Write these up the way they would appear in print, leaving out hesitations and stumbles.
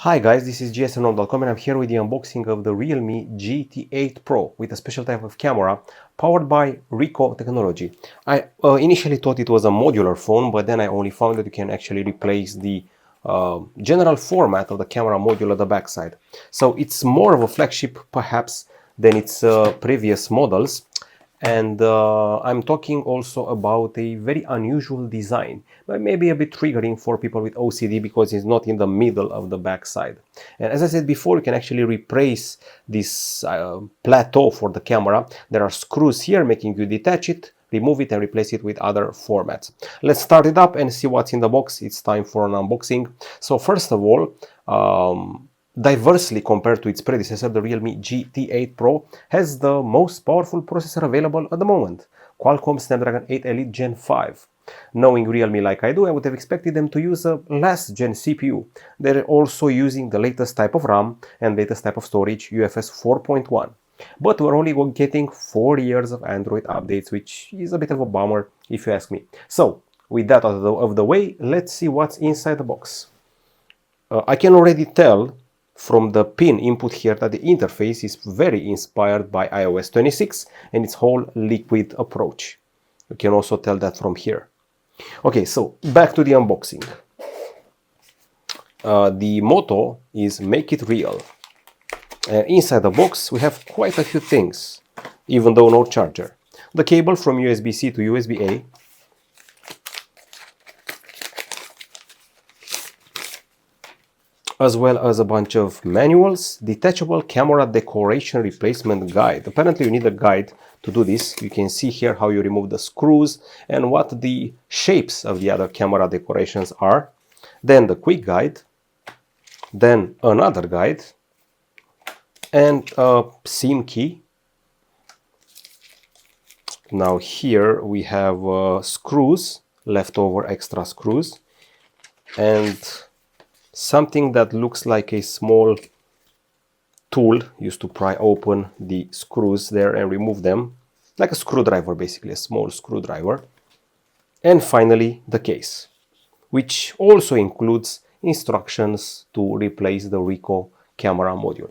Hi guys, this is gsmnom.com and I'm here with the unboxing of the Realme GT8 Pro with a special type of camera powered by Ricoh technology. I initially thought it was a modular phone, but then I only found that you can actually replace the general format of the camera module at the backside. So it's more of a flagship perhaps than its previous models. And I'm talking also about a very unusual design, but maybe a bit triggering for people with OCD because it's not in the middle of the backside. And as I said before, you can actually replace this plateau for the camera. There are screws here making you detach it, remove it and replace it with other formats. Let's start it up and see what's in the box. It's time for an unboxing. So first of all, diversely compared to its predecessor, the Realme GT8 Pro has the most powerful processor available at the moment, Qualcomm Snapdragon 8 Elite Gen 5. Knowing Realme like I do, I would have expected them to use a last gen CPU. They're also using the latest type of RAM and latest type of storage, UFS 4.1. But we're only getting 4 years of Android updates, which is a bit of a bummer if you ask me. So, with that out of the way, let's see what's inside the box. I can already tell from the pin input here that the interface is very inspired by iOS 26 and its whole liquid approach. You can also tell that from here. Okay, so back to the unboxing. The motto is "Make it real." Inside the box we have quite a few things, even though no charger. The cable from USB-C to USB-A, as well as a bunch of manuals, detachable camera decoration replacement guide. Apparently you need a guide to do this. You can see here how you remove the screws and what the shapes of the other camera decorations are. Then the quick guide, then another guide, and a SIM key. Now here we have screws, leftover extra screws, and something that looks like a small tool used to pry open the screws there and remove them, like a screwdriver, basically a small screwdriver. And finally the case, which also includes instructions to replace the Ricoh camera module.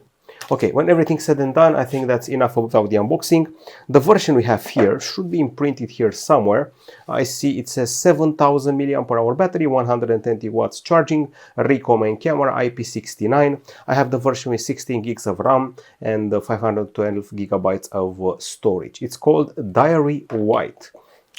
Okay, when everything's said and done, I think that's enough about the unboxing. The version we have here should be imprinted here somewhere. I see it says 7000 mAh battery, 120 watts charging, Ricoh main camera, IP69. I have the version with 16 gigs of RAM and 512 gigabytes of storage. It's called Diary White.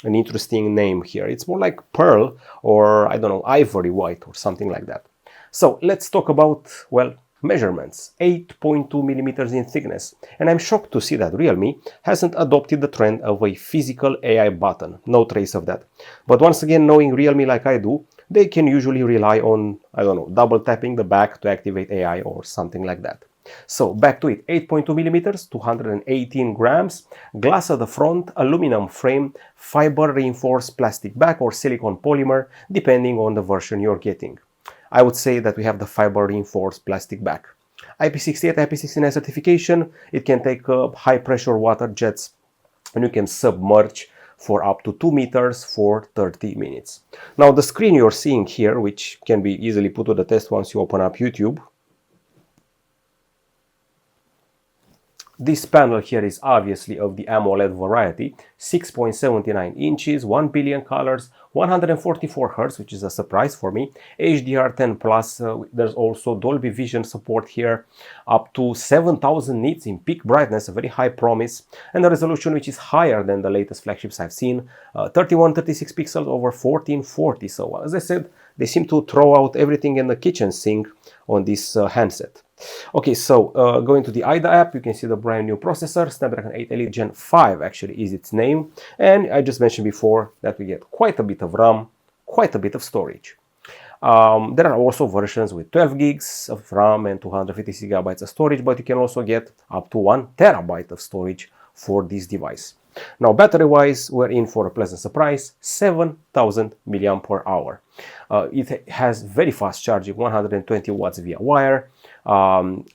An interesting name here. It's more like pearl or, I don't know, ivory white or something like that. So let's talk about, well, measurements. 8.2 millimeters in thickness. And I'm shocked to see that Realme hasn't adopted the trend of a physical AI button. No trace of that. But once again, knowing Realme like I do, they can usually rely on, I don't know, double tapping the back to activate AI or something like that. So back to it, 8.2 millimeters, 218 grams, glass at the front, aluminum frame, fiber reinforced plastic back or silicone polymer, depending on the version you're getting. I would say that we have the fiber reinforced plastic back. IP68, IP69 certification, it can take high pressure water jets and you can submerge for up to 2 meters for 30 minutes. Now the screen you're seeing here, which can be easily put to the test once you open up YouTube, this panel here is obviously of the AMOLED variety, 6.79 inches, 1 billion colors, 144 Hz, which is a surprise for me, HDR10+, there's also Dolby Vision support here, up to 7000 nits in peak brightness, a very high promise, and a resolution which is higher than the latest flagships I've seen, 3136 pixels over 1440, so as I said, they seem to throw out everything in the kitchen sink on this handset. Okay, so going to the IDA app, you can see the brand new processor, Snapdragon 8 Elite Gen 5 actually is its name. And I just mentioned before that we get quite a bit of RAM, quite a bit of storage. There are also versions with 12 gigs of RAM and 256 gigabytes of storage, but you can also get up to 1 terabyte of storage for this device. Now, battery-wise, we're in for a pleasant surprise, 7000 mAh. It has very fast charging, 120 watts via wire.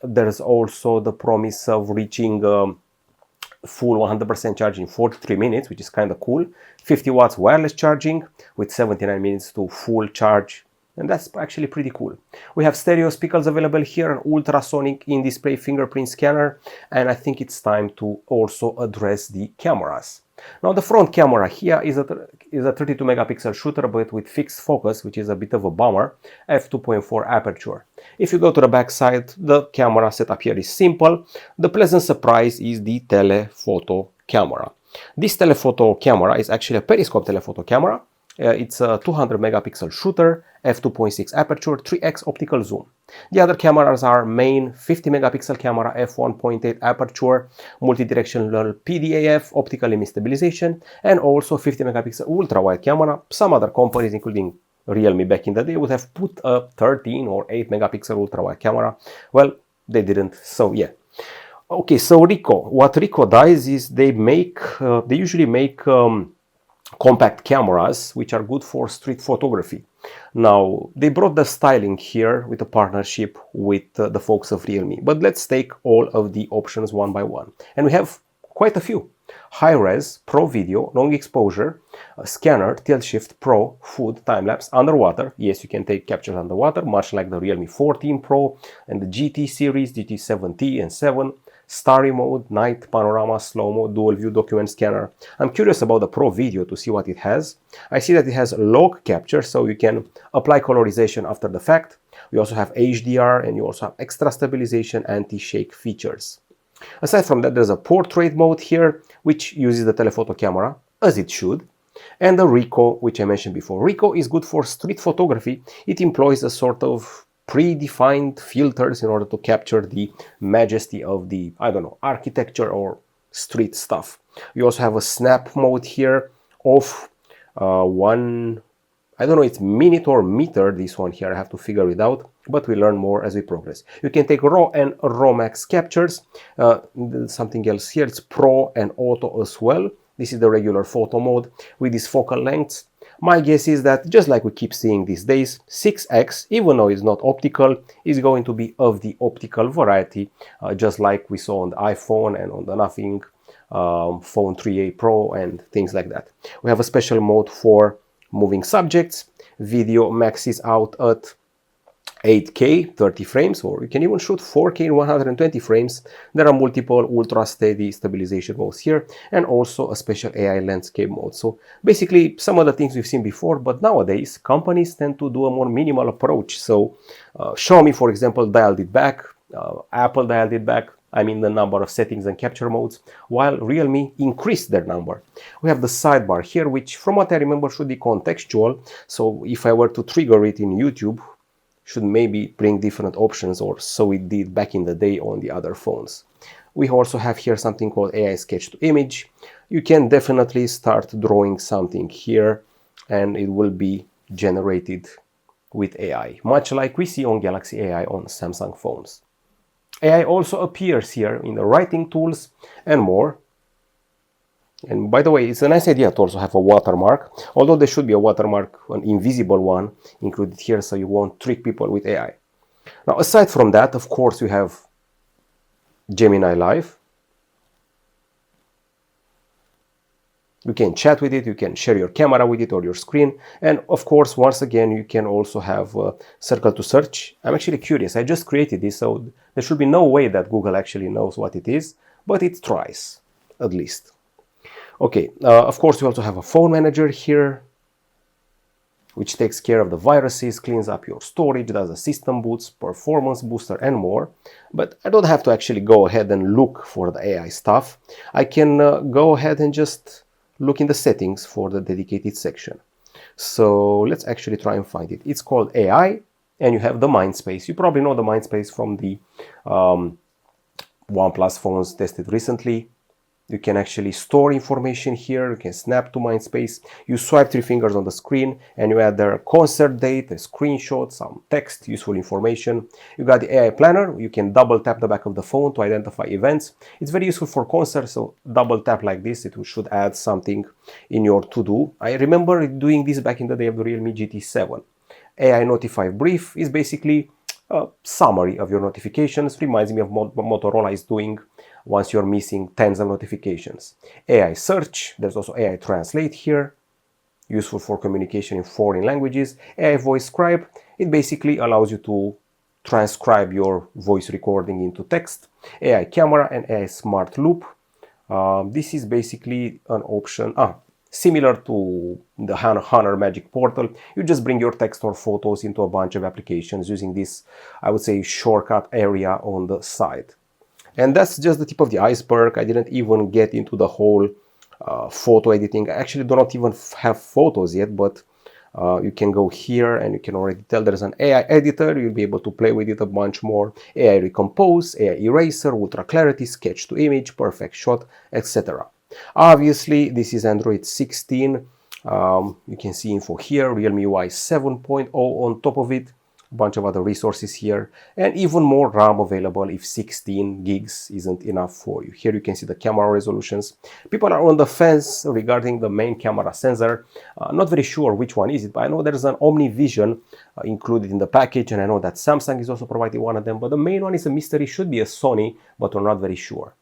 There's also the promise of reaching full 100% charge in 43 minutes, which is kind of cool. 50 watts wireless charging with 79 minutes to full charge and that's actually pretty cool. We have stereo speakers available here, an ultrasonic in-display fingerprint scanner, and I think it's time to also address the cameras. Now the front camera here is a 32 megapixel shooter, but with fixed focus, which is a bit of a bummer, f2.4 aperture. If you go to the back side, the camera setup here is simple. The pleasant surprise is the telephoto camera. This telephoto camera is actually a Periscope telephoto camera. It's a 200 megapixel shooter, f2.6 aperture, 3x optical zoom. The other cameras are main 50 megapixel camera, f1.8 aperture, multi-directional PDAF, optical image stabilization, and also 50 megapixel ultra wide camera. Some other companies, including Realme back in the day, would have put a 13 or 8 megapixel ultra wide camera. Well, they didn't, so yeah. Okay, so Ricoh, what Ricoh does is they usually make compact cameras which are good for street photography. Now they brought the styling here with a partnership with the folks of Realme, but let's take all of the options one by one, and we have quite a few. High res, pro video, long exposure, scanner, tilt shift, pro, food, time lapse, underwater. Yes, you can take captures underwater, much like the Realme 14 Pro and the GT series, GT7T and 7. Starry mode, night, panorama, slow-mo, dual view document scanner. I'm curious about the Pro Video to see what it has. I see that it has log capture, so you can apply colorization after the fact. We also have HDR, and you also have extra stabilization, anti-shake features. Aside from that, there's a portrait mode here, which uses the telephoto camera, as it should. And the Ricoh, which I mentioned before. Ricoh is good for street photography. It employs a sort of predefined filters in order to capture the majesty of the, I don't know, architecture or street stuff. You also have a snap mode here of one, I don't know, it's minute or meter, this one here, I have to figure it out, but we'll learn more as we progress. You can take RAW and RAW max captures. Something else here, it's Pro and Auto as well. This is the regular photo mode with these focal lengths. My guess is that, just like we keep seeing these days, 6x, even though it's not optical, is going to be of the optical variety, just like we saw on the iPhone and on the Nothing Phone 3a Pro and things like that. We have a special mode for moving subjects. Video maxes out at 8K 30 frames, or you can even shoot 4K in 120 frames. There are multiple ultra steady stabilization modes here, and also a special AI landscape mode. So basically some of the things we've seen before, but nowadays companies tend to do a more minimal approach. So Xiaomi, for example, dialed it back, Apple dialed it back, I mean the number of settings and capture modes, while Realme increased their number. We have the sidebar here, which from what I remember should be contextual. So if I were to trigger it in YouTube, should maybe bring different options, or so it did back in the day on the other phones. We also have here something called AI sketch to image. You can definitely start drawing something here and it will be generated with AI, much like we see on Galaxy AI on Samsung phones. AI also appears here in the writing tools and more. And by the way, it's a nice idea to also have a watermark, although there should be a watermark, an invisible one, included here so you won't trick people with AI. Now, aside from that, of course, you have Gemini Live. You can chat with it, you can share your camera with it or your screen. And of course, once again, you can also have circle to search. I'm actually curious. I just created this, so there should be no way that Google actually knows what it is, but it tries, at least. Okay, of course, we also have a phone manager here, which takes care of the viruses, cleans up your storage, does a system boots, performance booster, and more. But I don't have to actually go ahead and look for the AI stuff. I can go ahead and just look in the settings for the dedicated section. So let's actually try and find it. It's called AI, and you have the mind space. You probably know the mind space from the OnePlus phones tested recently. You can actually store information here. You can snap to MindSpace. You swipe 3 fingers on the screen and you add their concert date, a screenshot, some text, useful information. You got the AI planner. You can double tap the back of the phone to identify events. It's very useful for concerts, so double tap like this. It should add something in your to-do. I remember doing this back in the day of the Realme GT7. AI Notify Brief is basically a summary of your notifications. Reminds me of what Motorola is doing once you're missing tens of notifications. AI Search, there's also AI Translate here. useful for communication in foreign languages. AI Voice Scribe, it basically allows you to transcribe your voice recording into text. AI Camera and AI Smart Loop. This is basically an option similar to the Honor Magic Portal. You just bring your text or photos into a bunch of applications using this, I would say, shortcut area on the side. And that's just the tip of the iceberg. I didn't even get into the whole photo editing. I actually do not even have photos yet, but you can go here and you can already tell there's an AI editor. You'll be able to play with it a bunch more. AI Recompose, AI Eraser, Ultra Clarity, Sketch to Image, Perfect Shot, etc. Obviously, this is Android 16. You can see info here, Realme UI 7.0 on top of it. A bunch of other resources here, and even more RAM available if 16 gigs isn't enough for you. Here you can see the camera resolutions. People are on the fence regarding the main camera sensor. Not very sure which one is it, but I know there's an OmniVision included in the package, and I know that Samsung is also providing one of them, but the main one is a mystery. Should be a Sony, but we're not very sure.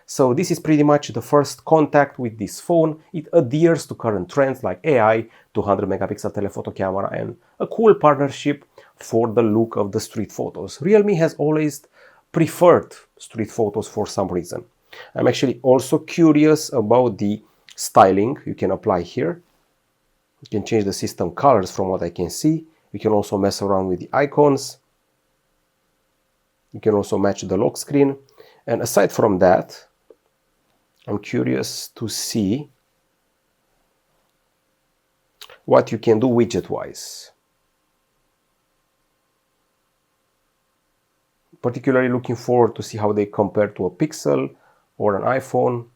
So this is pretty much the first contact with this phone. It adheres to current trends like AI, 200 megapixel telephoto camera, and a cool partnership for the look of the street photos. Realme has always preferred street photos for some reason. I'm actually also curious about the styling you can apply here. You can change the system colors from what I can see. You can also mess around with the icons. You can also match the lock screen. And aside from that, I'm curious to see what you can do widget-wise. Particularly looking forward to see how they compare to a Pixel or an iPhone.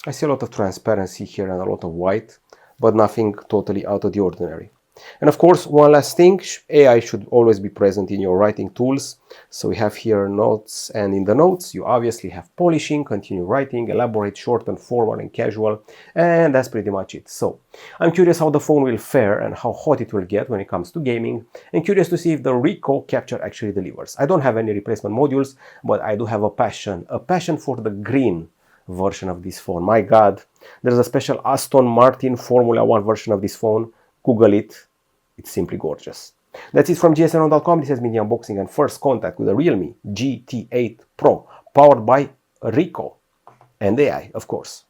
I see a lot of transparency here and a lot of white, but nothing totally out of the ordinary. And of course, one last thing, AI should always be present in your writing tools. So we have here notes, and in the notes, you obviously have polishing, continue writing, elaborate, shorten, formal, and casual. And that's pretty much it. So I'm curious how the phone will fare and how hot it will get when it comes to gaming. And curious to see if the Ricoh capture actually delivers. I don't have any replacement modules, but I do have a passion for the green version of this phone. My God, there's a special Aston Martin Formula 1 version of this phone. Google it. It's simply gorgeous. That's it from gsn.com. This has been the unboxing and first contact with the Realme GT8 Pro, powered by Ricoh and AI, of course.